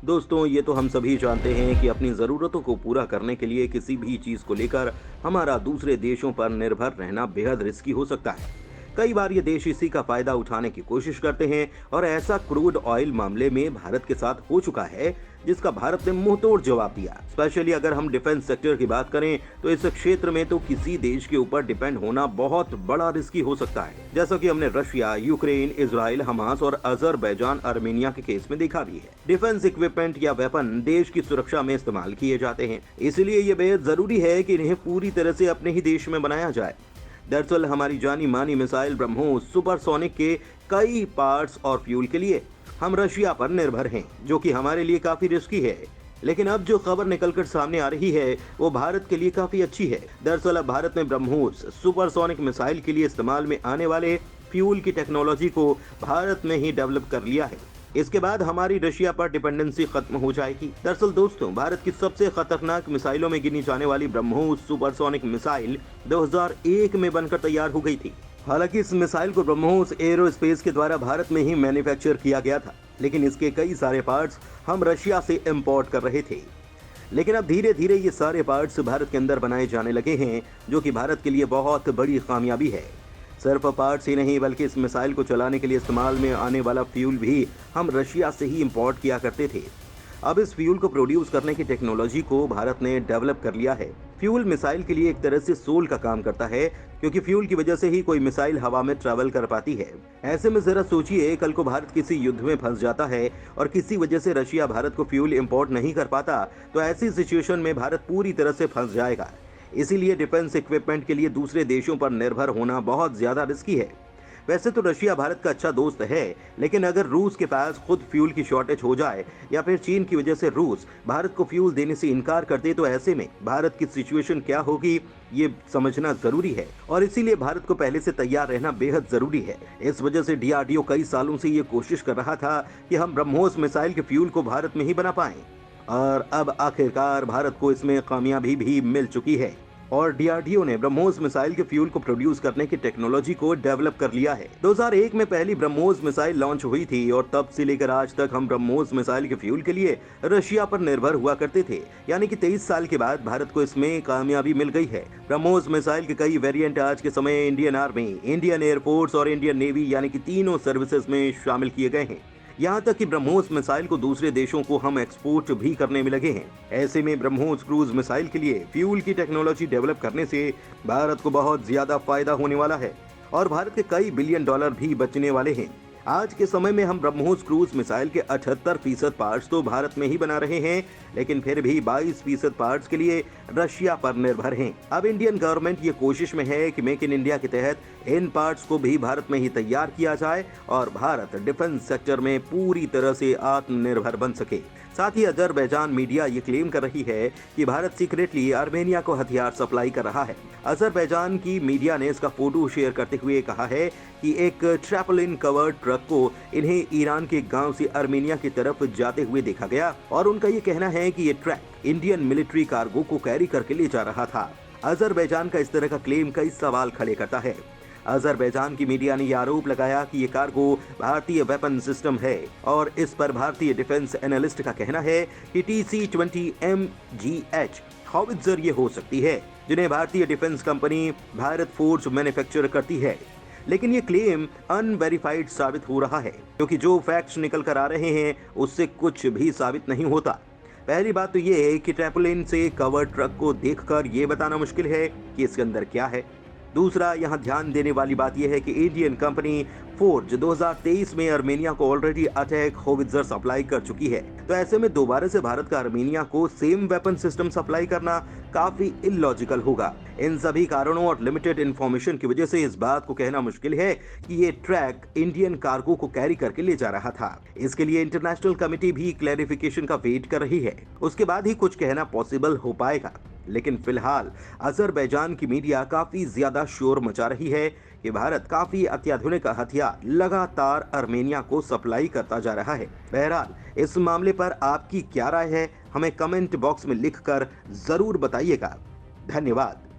दोस्तों, ये तो हम सभी जानते हैं कि अपनी ज़रूरतों को पूरा करने के लिए किसी भी चीज़ को लेकर हमारा दूसरे देशों पर निर्भर रहना बेहद रिस्की हो सकता है। कई बार ये देश इसी का फायदा उठाने की कोशिश करते हैं और ऐसा क्रूड ऑयल मामले में भारत के साथ हो चुका है, जिसका भारत ने मुंहतोड़ जवाब दिया। स्पेशली अगर हम डिफेंस सेक्टर की बात करें तो इस क्षेत्र में तो किसी देश के ऊपर डिपेंड होना बहुत बड़ा रिस्की हो सकता है, जैसा कि हमने रशिया, यूक्रेन, इजराइल, हमास और अजरबैजान, आर्मेनिया के केस में देखा भी है। डिफेंस इक्विपमेंट या वेपन देश की सुरक्षा में इस्तेमाल किए जाते हैं, इसलिए ये बेहद जरूरी है कि इन्हें पूरी तरह से अपने ही देश में बनाया जाए। दरअसल हमारी जानी मानी मिसाइल ब्रह्मोस सुपरसोनिक के कई पार्ट्स और फ्यूल के लिए हम रशिया पर निर्भर हैं, जो कि हमारे लिए काफी रिस्की है। लेकिन अब जो खबर निकलकर सामने आ रही है वो भारत के लिए काफी अच्छी है। दरअसल अब भारत ने ब्रह्मोस सुपरसोनिक मिसाइल के लिए इस्तेमाल में आने वाले फ्यूल की टेक्नोलॉजी को भारत में ही डेवलप कर लिया है। इसके बाद हमारी रशिया पर डिपेंडेंसी खत्म हो जाएगी। दरअसल दोस्तों, भारत की सबसे खतरनाक मिसाइलों में गिनी जाने वाली ब्रह्मोस सुपरसोनिक मिसाइल 2001 में बनकर तैयार हो गई थी। हालांकि इस मिसाइल को ब्रह्मोस एरोस्पेस के द्वारा भारत में ही मैन्युफैक्चर किया गया था, लेकिन इसके कई सारे पार्ट्स हम रशिया से इंपोर्ट कर रहे थे। लेकिन अब धीरे धीरे ये सारे पार्ट्स भारत के अंदर बनाए जाने लगे हैं, जो कि भारत के लिए बहुत बड़ी कामयाबी है। सिर्फ पार्ट्स ही नहीं, बल्कि इस मिसाइल को चलाने के लिए इस्तेमाल में आने वाला फ्यूल भी हम रशिया से ही इंपोर्ट किया करते थे। अब इस फ्यूल को प्रोड्यूस करने की टेक्नोलॉजी को भारत ने डेवलप कर लिया है। फ्यूल मिसाइल के लिए एक तरह से सोल का काम करता है, क्योंकि फ्यूल की वजह से ही कोई मिसाइल हवा में ट्रैवल कर पाती है। ऐसे में जरा सोचिए, कल को भारत किसी युद्ध में फंस जाता है और किसी वजह से रशिया भारत को फ्यूल इंपोर्ट नहीं कर पाता, तो ऐसी सिचुएशन में भारत पूरी तरह से फंस जाएगा। इसीलिए डिफेंस इक्विपमेंट के लिए दूसरे देशों पर निर्भर होना बहुत ज्यादा रिस्की है। वैसे तो रशिया भारत का अच्छा दोस्त है, लेकिन अगर रूस के पास खुद फ्यूल की शॉर्टेज हो जाए या फिर चीन की वजह से रूस भारत को फ्यूल देने से इनकार कर दे, तो ऐसे में भारत की सिचुएशन क्या होगी ये समझना जरूरी है। और इसीलिए भारत को पहले से तैयार रहना बेहद जरूरी है। इस वजह से डीआरडीओ कई सालों से ये कोशिश कर रहा था कि हम ब्रह्मोस मिसाइल के फ्यूल को भारत में ही बना पाएं, और अब आखिरकार भारत को इसमें कामयाबी भी मिल चुकी है और डीआरडीओ ने ब्रह्मोस मिसाइल के फ्यूल को प्रोड्यूस करने की टेक्नोलॉजी को डेवलप कर लिया है। 2001 में पहली ब्रह्मोस मिसाइल लॉन्च हुई थी और तब से लेकर आज तक हम ब्रह्मोस मिसाइल के फ्यूल के लिए रशिया पर निर्भर हुआ करते थे। यानी कि 23 साल के बाद भारत को इसमें कामयाबी मिल गई है। ब्रह्मोस मिसाइल के कई वेरिएंट आज के समय इंडियन आर्मी, इंडियन एयरफोर्स और इंडियन नेवी यानी कि तीनों सर्विसेज में शामिल किए गए हैं। यहाँ तक कि ब्रह्मोस मिसाइल को दूसरे देशों को हम एक्सपोर्ट भी करने में लगे हैं। ऐसे में ब्रह्मोस क्रूज मिसाइल के लिए फ्यूल की टेक्नोलॉजी डेवलप करने से भारत को बहुत ज्यादा फायदा होने वाला है और भारत के कई बिलियन डॉलर भी बचने वाले हैं। आज के समय में हम ब्रह्मोस क्रूज मिसाइल के 78% पार्ट्स तो भारत में ही बना रहे हैं, लेकिन फिर भी 22% पार्ट्स के लिए रशिया पर निर्भर हैं। अब इंडियन गवर्नमेंट ये कोशिश में है कि मेक इन इंडिया के तहत इन पार्ट्स को भी भारत में ही तैयार किया जाए और भारत डिफेंस सेक्टर में पूरी तरह से आत्मनिर्भर बन सके। साथ ही अजरबैजान मीडिया ये क्लेम कर रही है कि भारत सीक्रेटली आर्मेनिया को हथियार सप्लाई कर रहा है। अजरबैजान की मीडिया ने इसका फोटो शेयर करते हुए कहा है कि एक ट्रैपलिन कवर्ड ट्रक को इन्हें ईरान के गांव से आर्मेनिया की तरफ जाते हुए देखा गया और उनका ये कहना है कि ये ट्रक इंडियन मिलिट्री कार्गो को कैरी करके ले जा रहा था। अजरबैजान का इस तरह का क्लेम कई सवाल खड़े करता है। अजरबैजान की मीडिया ने यह आरोप लगाया कि ये कार्गो भारतीय वेपन सिस्टम है और इस पर भारतीय डिफेंस एनालिस्ट का कहना है कि TC-20 MGH हॉवित्जर ये हो सकती है, जिन्हें भारतीय defence company Bharat forge manufacture करती है। लेकिन ये क्लेम अनवेरिफाइड साबित हो रहा है, क्योंकि जो फैक्ट्स निकल कर आ रहे हैं उससे कुछ भी साबित नहीं होता। पहली बात तो ये है कि ट्रैपलिन से कवर ट्रक को देखकर ये बताना मुश्किल है कि इसके अंदर क्या है। दूसरा, यहाँ ध्यान देने वाली बात यह है कि इंडियन कंपनी फोर्ज 2023 में आर्मेनिया को ऑलरेडी अटैक होवित्जर सप्लाई कर चुकी है, तो ऐसे में दोबारा से भारत का आर्मेनिया को सेम वेपन सिस्टम सप्लाई करना काफी इलॉजिकल होगा। इन सभी कारणों और लिमिटेड इंफॉर्मेशन की वजह से इस बात को कहना मुश्किल है कि ये ट्रैक इंडियन कार्गो को कैरी करके ले जा रहा था। इसके लिए इंटरनेशनल कमेटी भी क्लैरिफिकेशन का वेट कर रही है, उसके बाद ही कुछ कहना पॉसिबल हो पाएगा। लेकिन फिलहाल अजरबैजान की मीडिया काफी ज्यादा शोर मचा रही है कि भारत काफी अत्याधुनिक हथियार लगातार आर्मेनिया को सप्लाई करता जा रहा है। बहरहाल इस मामले पर आपकी क्या राय है, हमें कमेंट बॉक्स में लिखकर जरूर बताइएगा। धन्यवाद।